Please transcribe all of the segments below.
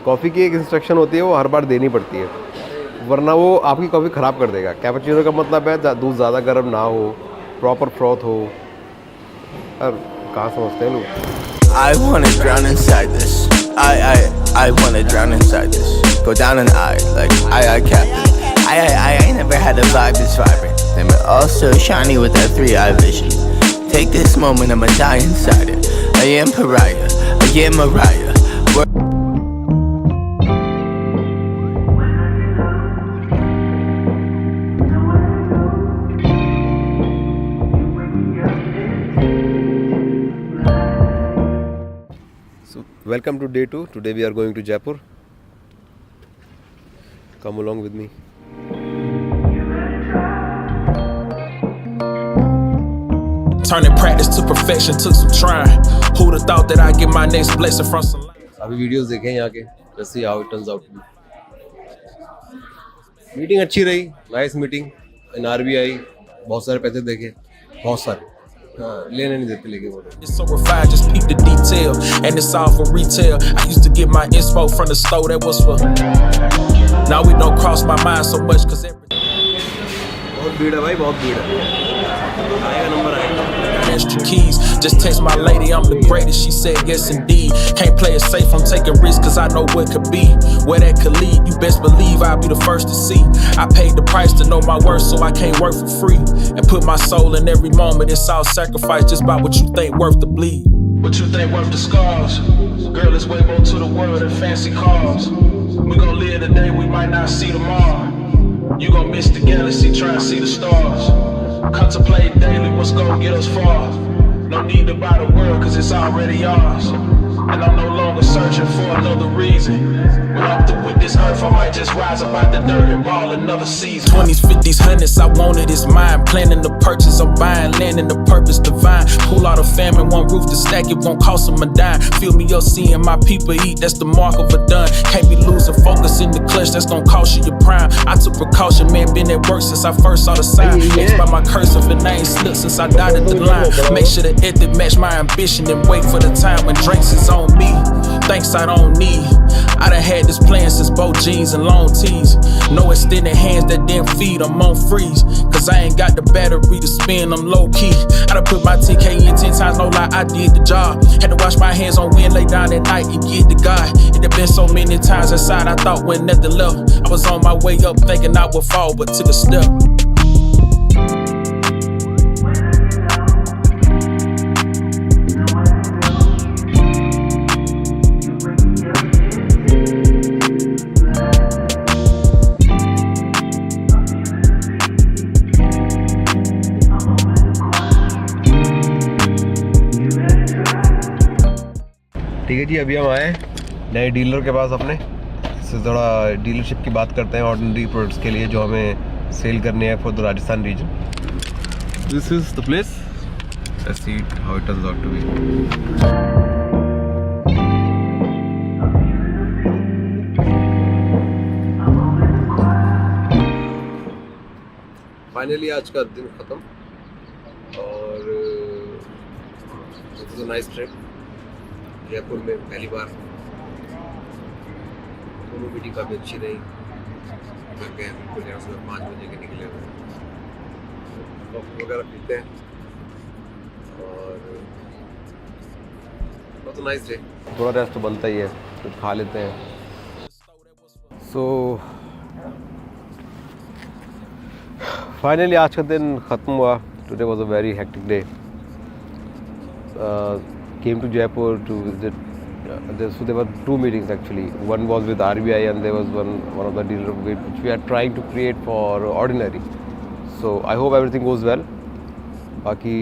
Coffee की एक instruction होती है, वो हर बार देनी पड़ती है, वरना वो आपकी कॉफ़ी ख़राब कर देगा। कैपेचिनो का मतलब है दूध ज़्यादा गर्म ना हो, प्रॉपर फ्रॉथ हो। और कहाँ समझते हैं लोग। I wanna drown inside this. I wanna drown inside this. Go down and I captain. I ain't never had a vibe this vibrant. And we're all so shiny with that 3-eye vision. Take this moment, I'ma die inside it. I am pariah, I am Mariah. So welcome to day 2. Today we are going to Jaipur. Come along with me. Turning practice to perfection took some trying. Who'd have thought that I'd get my next blessing from some. अभी videos देखें यहाँ के, let's see how it turns out to be. Meeting अच्छी रही, nice meeting in RBI. बहुत सारे पैसे देखे, बहुत सारे. हाँ, लेने नहीं देते लेके वो. It's so refined, just peep the detail, and it's all for retail. I used to get my inspo from the store that was for. Now we don't cross my mind so much, cause बहुत भीड़ है भाई, बहुत भीड़ है. आएगा number आएगा. extra keys. Just text my lady, I'm the greatest. She said yes indeed. Can't play it safe, I'm taking risks cause I know what could be. Where that could lead, you best believe I'll be the first to see. I paid the price to know my worth, so I can't work for free. And put my soul in every moment, it's all sacrifice just by what you think worth the bleed. What you think worth the scars? Girl, it's way more to the world than fancy cars. We gon' live today, we might not see tomorrow. You gon' miss the galaxy, try and see the stars. Contemplate daily what's gon' get us far. No need to buy the world cause it's already ours. And I'm no longer searching for another reason. When I'm through with this earth, I might just rise up out the dirt and ball another season. 20s, 50s, 100s, I want it, it's mine. Planning the purchase, I'm buying land in the purpose divine. Pull out a famine, one roof to stack, it won't cost them a dime. Fill me up seeing my people eat, that's the mark of a done. Can't be losing focus in the clutch, that's gonna cost you your prime. I took precaution, man, been at work since I first saw the sign. X by my curse if it ain't slipped since I dotted the line. Make sure the ethic match my ambition and wait for the time when drinks is on me. Thanks I don't need. I done had this plan since both jeans and long tees. No extended hands that didn't feed, I'm on freeze. Cause I ain't got the battery to spin, I'm low key. I done put my TK in 10 times, no lie, I did the job. Had to wash my hands on wind, lay down at night and get to God. It had been so many times inside, I thought when nothing left. I was on my way up thinking I would fall, but took a step. ठीक है जी, अभी हम आए नए dealer के पास अपने. इससे थोड़ा डीलरशिप की बात करते हैं ऑर्डिनरी प्रोडक्ट्स के लिए जो हमें सेल करने हैं for the Rajasthan region. This is the place. Let's see how it turns out to be. Finally आज का दिन ख़त्म और it was a nice trip. Jaipur में पहली बार. दोनों मीटिंग काफ़ी अच्छी रही. थक गए बिल्कुल, यहाँ सुबह 5 बजे के निकले हुए. कॉफ़ी वगैरह पीते हैं और बहुत नाइस डे. थोड़ा रेस्ट तो बनता ही है, कुछ खा लेते हैं. सो फाइनली आज का दिन ख़त्म हुआ. Today was a very hectic day. Came to Jaipur to visit. So there were 2 meetings actually. One was with RBI and there was one of the dealer which we are trying to create for ordinary. So I hope everything goes well. बाकी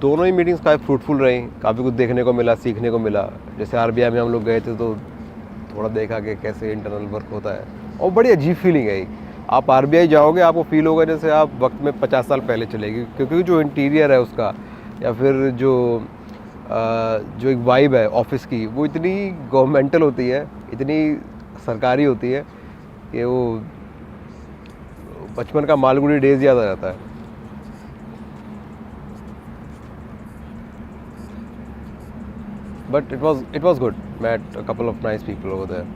दोनों ही meetings काफ़ी fruitful रही. काफ़ी कुछ देखने को मिला, सीखने को मिला. जैसे RBI में हम लोग गए थे तो थोड़ा देखा कि कैसे इंटरनल वर्क होता है और बड़ी अजीब फीलिंग है. आप RBI जाओगे आपको फील होगा जैसे आप वक्त में 50 साल पहले चले गए, क्योंकि जो इंटीरियर है उसका या फिर जो एक वाइब है ऑफिस की वो इतनी गवर्नमेंटल होती है, इतनी सरकारी होती है कि वो बचपन का मालगुड़ी डेज याद आ जाता है. But it was good. met a couple of nice people over there.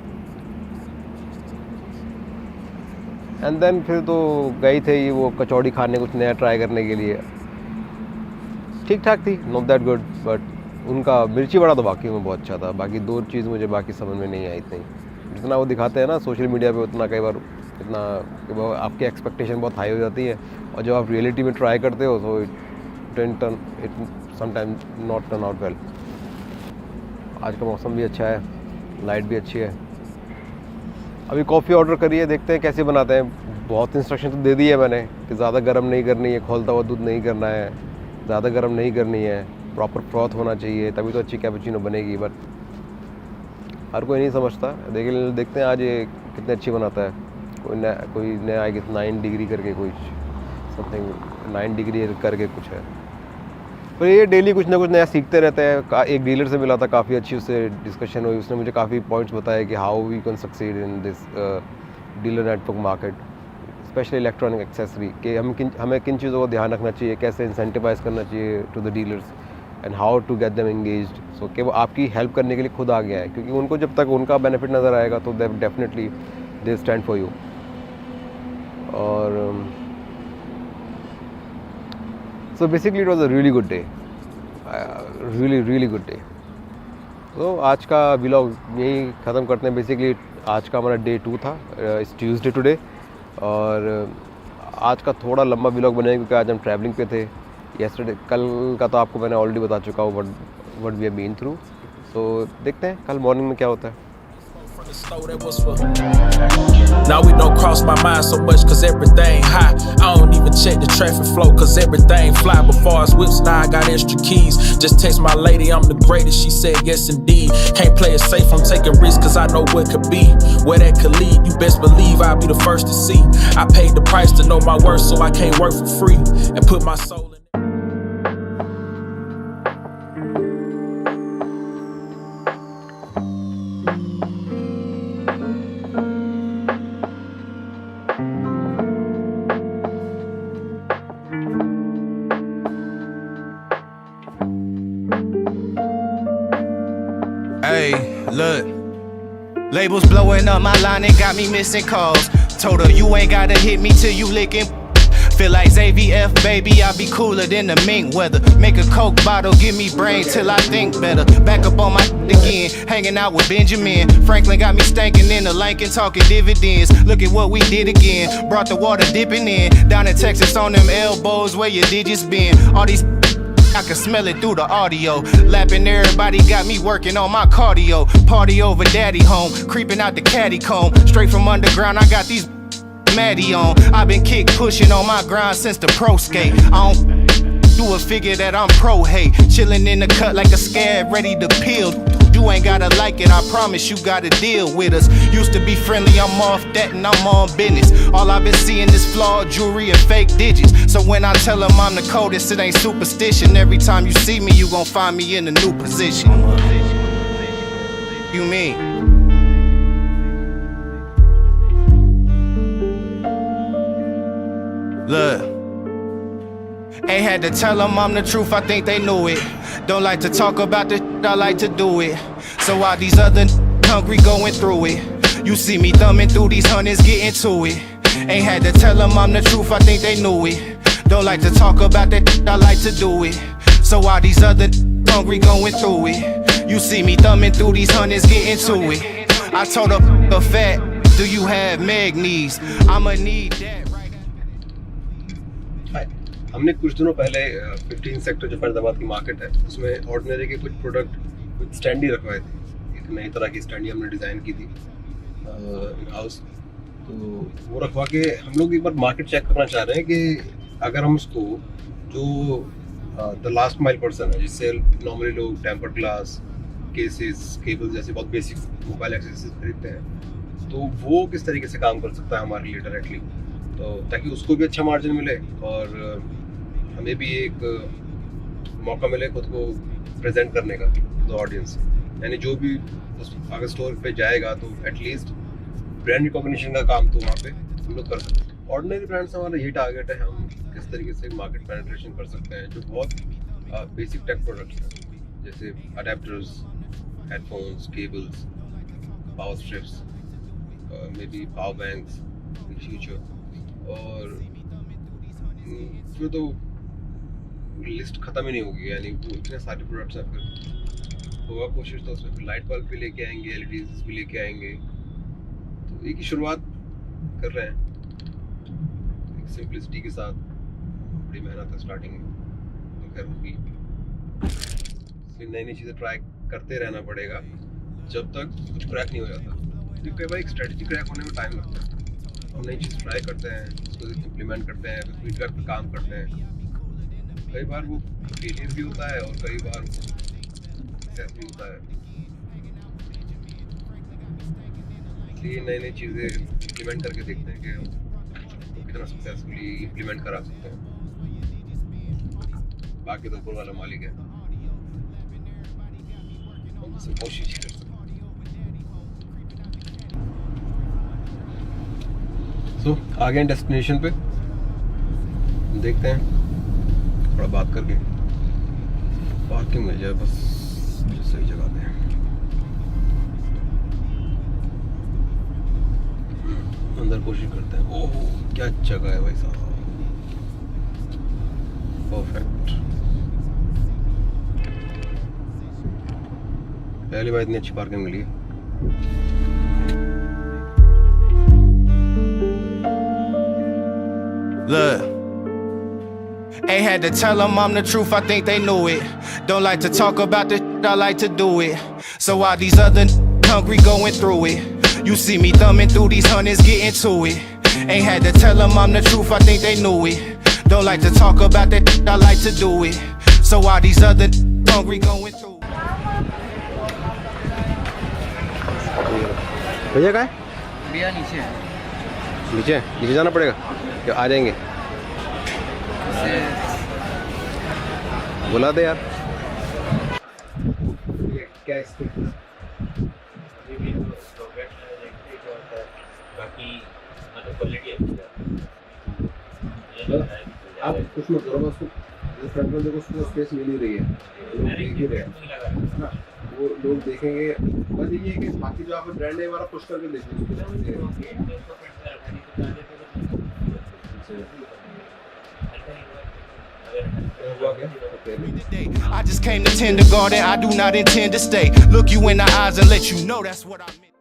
And then फिर तो गई थे वो कचौड़ी खाने, कुछ नया ट्राई करने के लिए. ठीक ठाक थी, नॉट दैट गुड, बट उनका मिर्ची बड़ा तो बाकी में बहुत अच्छा था. बाकी दो चीज़ मुझे बाकी समझ में नहीं आई इतनी. जितना वो दिखाते हैं ना सोशल मीडिया पे, उतना कई बार इतना आपकी एक्सपेक्टेशन बहुत हाई हो जाती है, और जब आप रियलिटी में ट्राई करते हो तो it sometime not turn out well. आज का मौसम भी अच्छा है, लाइट भी अच्छी है. अभी कॉफ़ी ऑर्डर करी है, देखते हैं कैसे बनाते हैं. बहुत इंस्ट्रक्शन तो दे दी है मैंने कि ज़्यादा गर्म नहीं करनी है, खोलता हुआ दूध नहीं करना है, ज़्यादा गर्म नहीं करनी है, प्रॉपर फ्रॉथ होना चाहिए, तभी तो अच्छी कैपुचिनो बनेगी. बट हर कोई नहीं समझता. देखते हैं आज ये कितनी अच्छी बनाता है. कोई नया आएगी 9 डिग्री करके, कोई समथिंग 9 डिग्री करके कुछ है. पर ये डेली कुछ ना कुछ नया सीखते रहते हैं. एक डीलर से मिला था, काफ़ी अच्छी उससे डिस्कशन हुई. उसने मुझे काफ़ी पॉइंट्स बताए कि how we can succeed in this dealer network market, specially electronic accessory, कि हमें किन चीज़ों को ध्यान रखना चाहिए, कैसे इंसेंटिवाइज करना चाहिए to the dealers, and how to get them engaged. So कि वो आपकी हेल्प करने के लिए खुद आ गया है, क्योंकि उनको जब तक उनका बेनिफिट नज़र आएगा तो definitely they stand for you. और so basically it was a really good day, really good day. तो आज का व्लॉग यही ख़त्म करते हैं. बेसिकली आज का हमारा डे 2 था, इस ट्यूसडे टुडे. और आज का थोड़ा लंबा व्लॉग बनेगा क्योंकि आज हम ट्रैवलिंग पे थे. येस्टरडे कल का तो आपको मैंने ऑलरेडी बता चुका हूँ what we have been through. So देखते हैं कल मॉर्निंग में क्या होता है. Now we don't cross my mind so much cause everything hot. I don't even check the traffic flow cause everything fly. Before I whips, now I got extra keys. Just text my lady, I'm the greatest, she said yes indeed. Can't play it safe, I'm taking risks cause I know what could be. Where that could lead, you best believe I'll be the first to see. I paid the price to know my worth so I can't work for free. And put my soul in. Hey, look. Labels blowing up my line and got me missing calls. Told her you ain't gotta hit me till you licking. Feel like ZVF, baby, I be cooler than the mink weather. Make a Coke bottle, give me brain till I think better. Back up on my again, hanging out with Benjamin. Franklin got me stankin' in the Lincoln, talking dividends. Look at what we did again. Brought the water dipping in. Down in Texas on them elbows, where your digits been. All these I can smell it through the audio. Lapping everybody got me working on my cardio. Party over daddy home, creeping out the caddy comb. Straight from underground, I got these Maddie on. I've been kick pushing on my grind since the pro skate. I don't do a figure that I'm pro hate. Chilling in the cut like a scab, ready to peel. You ain't gotta like it, I promise you gotta deal with us. Used to be friendly, I'm off that and I'm on business. All I've been seeing is flawed jewelry and fake digits. So when I tell them I'm the coldest, it ain't superstition. Every time you see me, you gon' find me in a new position. You mean? Look. Ain't had to tell them I'm the truth, I think they knew it. Don't like to talk about the shit, I like to do it. So while these other hungry going through it, you see me thumbing through these hundreds, getting to it. Ain't had to tell them I'm the truth, I think they knew it. Don't like to talk about that shit, I like to do it. So while these other hungry going through it, you see me thumbing through these hundreds, getting to it. I told a fat, do you have Meg needs? I'ma need that. हमने कुछ दिनों पहले 15 sector जो फरीदाबाद की market है उसमें ordinary के कुछ प्रोडक्ट कुछ स्टैंडी रखवाए थे. एक नई तरह की स्टैंडी हमने डिज़ाइन की थी इन हाउस. तो वो रखवा के हम लोग एक बार मार्केट चेक करना चाह रहे हैं कि अगर हम उसको जो द लास्ट माइल पर्सन है जिससे नॉर्मली लोग टेम्पर ग्लास केसेस केबल जैसे बहुत बेसिक मोबाइल एक्सेसरीज खरीदते हैं, तो वो किस तरीके से काम कर सकता है हमारे लिए डायरेक्टली, तो ताकि उसको भी अच्छा मार्जिन मिले और हमें भी एक मौका मिले खुद को प्रेजेंट करने का द ऑडियंस. यानी जो भी उस अगर स्टोर पे जाएगा तो एटलीस्ट ब्रांड रिकॉग्निशन का काम तो वहाँ पे हम लोग कर सकते हैं. ऑर्डिनरी ब्रांड से हमारा यही टारगेट है, हम किस तरीके से मार्केट पेनिट्रेशन कर सकते हैं जो बहुत बेसिक टेक प्रोडक्ट्स हैं जैसे adapters, headphones, cables, power strips, maybe power banks in future. और फिर तो लिस्ट ख़त्म ही नहीं होगी, यानी वो इतने सारे प्रोडक्ट्स हैं, फिर होगा कोशिश तो उसमें फिर लाइट बल्ब भी लेके आएंगे, LEDs भी लेके आएंगे। तो एक ही शुरुआत कर रहे हैं, एक सिंपलिसिटी के साथ। बड़ी मेहनत है स्टार्टिंग तो खैर होगी, फिर नई नई चीज़ें ट्राई करते रहना पड़ेगा जब तक कुछ क्रैक नहीं हो जाता। क्योंकि कई बार एक स्ट्रेटजी क्रैक होने में टाइम लगता है। हम नई चीज़ ट्राई करते हैं, उसको इम्प्लीमेंट करते हैं, फिर फीडबैक पर काम करते हैं। कई बार वो फेलियर भी होता है और कई बार सक्सेस भी होता है। इसलिए नई नई चीज़ें इम्प्लीमेंट करके देखते हैं कि हम कितना सक्सेसफुली इम्प्लीमेंट करा सकते हैं। बाकी तो ऊपर वाला मालिक है, हम उससे कोशिश ही कर सकते हैं। सो आगे हैं डेस्टिनेशन पे, देखते हैं, थोड़ा बात करके पार्किंग मिल जाए बस जो सही जगह पे है। अंदर कोशिश करते हैं। ओह क्या जगह है भाई साहब, परफेक्ट। पहली बार इतनी अच्छी पार्किंग मिली है। Look, ain't had to tell them I'm the truth, I think they knew it. Don't like to talk about the shit, I like to do it. So while these other hungry going through it, you see me thumbing through these hundreds getting to it. Ain't had to tell them I'm the truth, I think they knew it. Don't like to talk about that shit, I like to do it. So while these other hungry going through it. भैया कहाँ है? भैया नीचे है। नीचे नीचे जाना पड़ेगा क्या? आ जाएंगे, बुला दे यार। क्या आप कुछ मत करो, बस फ्रंट में देखो उसको स्पेस मिल ही रही है, लोग देख ही रहे हैं ना, वो लोग देखेंगे। बस ये है कि बाकी जो आपका ब्रांड है हमारा पुश करके देखेंगे। I just came to tend the garden, I do not intend to stay. Look you in the eyes and let you know that's what I meant.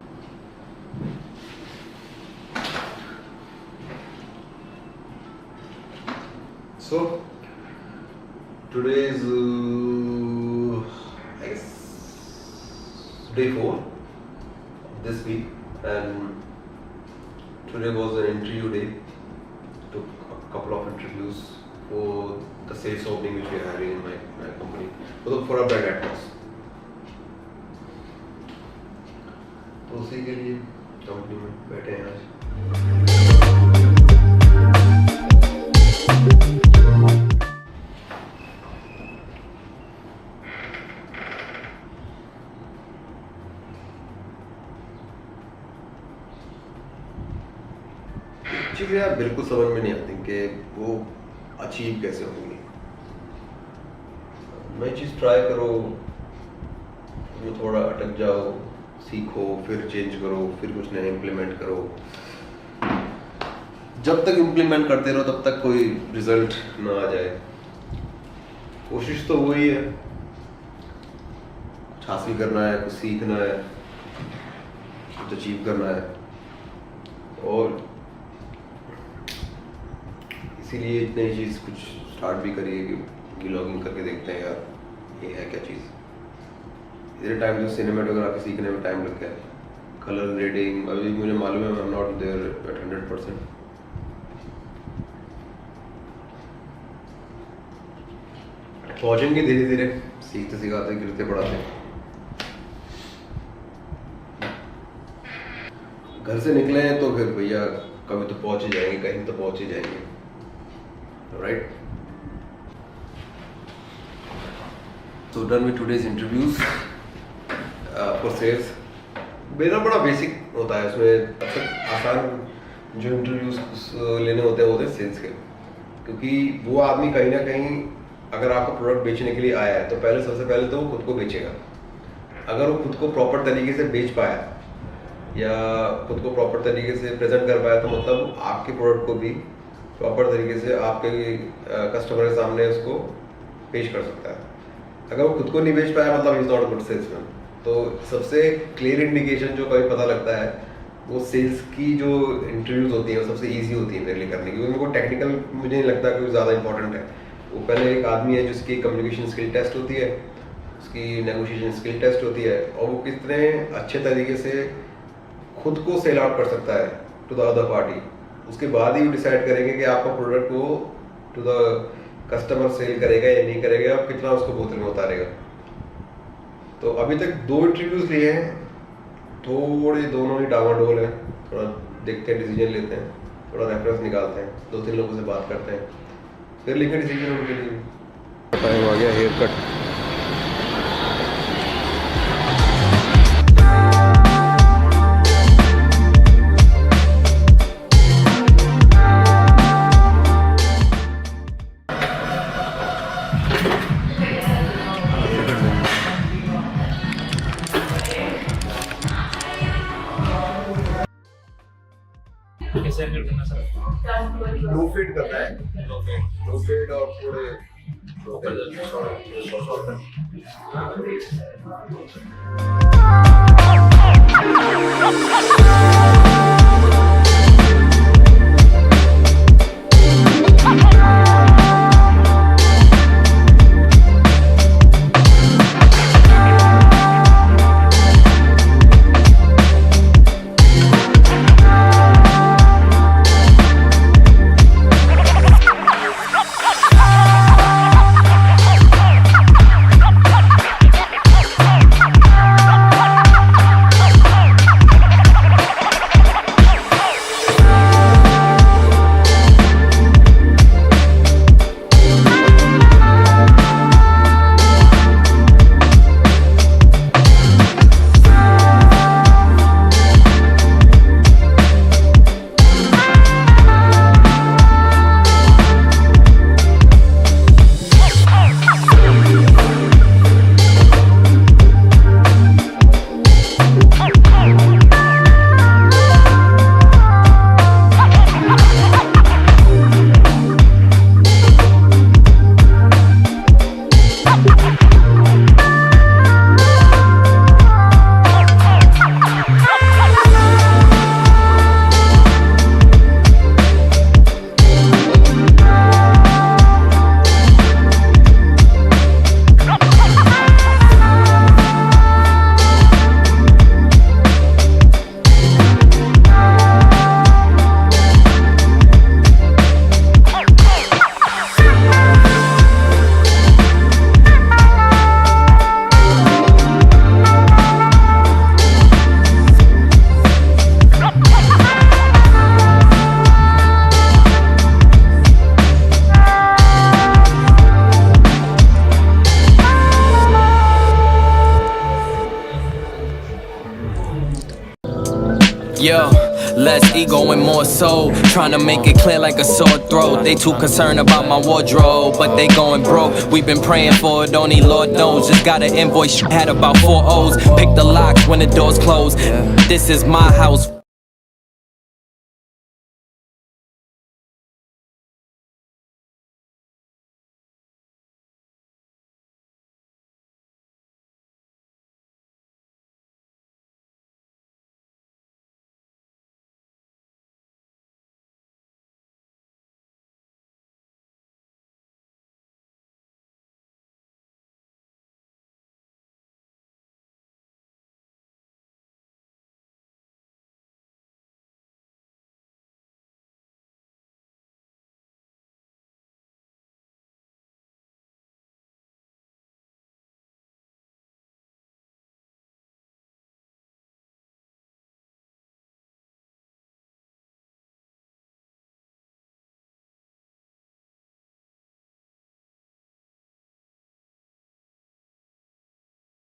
So today is I guess day 4 of this week, and today was an interview day. Took a couple of interviews for the sales opening which we are having in my company, for a brand Atmos. तो उसी के लिए company में बैठे हैं आज। चीज़ें यार बिल्कुल समझ में नहीं आती कि वो अचीव कैसे होंगी। नई चीज़ ट्राई करो, वो थोड़ा अटक जाओ, सीखो, फिर चेंज करो, फिर कुछ नया इम्प्लीमेंट करो। जब तक इम्प्लीमेंट करते रहो तब तक कोई रिजल्ट ना आ जाए। कोशिश तो वही है, कुछ हासिल करना है, कुछ सीखना है, कुछ अचीव करना है, और इसीलिए इतनी चीज़ कुछ स्टार्ट भी करिए कि लॉगिंग करके देखते हैं यार ये है क्या चीज़। इतने टाइम जो सिनेमेटोग्राफी सीखने में टाइम लग गया, कलर ग्रेडिंग अभी मुझे मालूम है, I am not there at 100%। पहुँचेंगे धीरे धीरे, सीखते सिखाते गिरते पढ़ाते। घर से निकले हैं तो फिर भैया कभी तो पहुँच ही जाएंगे, कहीं तो पहुँच ही जाएंगे, right. So done with today's interviews for sales। मेरा बड़ा बेसिक होता है, उसमें सबसे आसान जो इंटरव्यूज लेने होते हैं सेल्स के, क्योंकि वो आदमी कहीं ना कहीं अगर आपका प्रोडक्ट बेचने के लिए आया है तो सबसे पहले तो वो खुद को बेचेगा। अगर वो खुद को प्रॉपर तरीके से बेच पाया या खुद को प्रॉपर तरीके से प्रेजेंट कर पाया, तो मतलब आपके प्रोडक्ट को भी प्रॉपर तरीके से आपके कस्टमर के सामने उसको पेश कर सकता है। अगर वो खुद को नहीं बेच पाया, मतलब इज नॉट गुड सेल्समैन। तो सबसे क्लियर इंडिकेशन जो कभी पता लगता है, वो सेल्स की जो इंटरव्यूज होती हैं वो सबसे ईजी होती है मेरे लिए करने की, क्योंकि उनको टेक्निकल मुझे नहीं लगता कि ज़्यादा इंपॉर्टेंट है। वो पहले एक आदमी है जिसकी कम्युनिकेशन स्किल टेस्ट होती है, उसकी नेगोशिएशन स्किल टेस्ट होती है, और वो कितने अच्छे तरीके से खुद को सेल आउट कर सकता है टू द अदर पार्टी। उसके बाद ही वो डिसाइड करेंगे कि आपका प्रोडक्ट को टू द कस्टमर सेल करेगा या नहीं करेगा, और कितना उसको बोतल में उतारेगा। तो अभी तक 2 इंटरव्यूज लिए हैं, थोड़े दोनों ही डामाडोल हैं। थोड़ा देखते हैं, डिसीजन लेते हैं, थोड़ा रेफरेंस निकालते हैं, 2-3 लोगों से बात करते हैं, फिर लेंगे डिसीजन उनके लिए। टाइम आ गया हेयर कट। कैसे हेयर कट करना सर? लो फेड करना है, लो फेड और थोड़े Yo, less ego and more soul. Trying to make it clear like a sore throat. They too concerned about my wardrobe, but they going broke. We've been praying for it, only Lord knows. Just got an invoice, had about 4 O's. Pick the locks when the doors close. This is my house.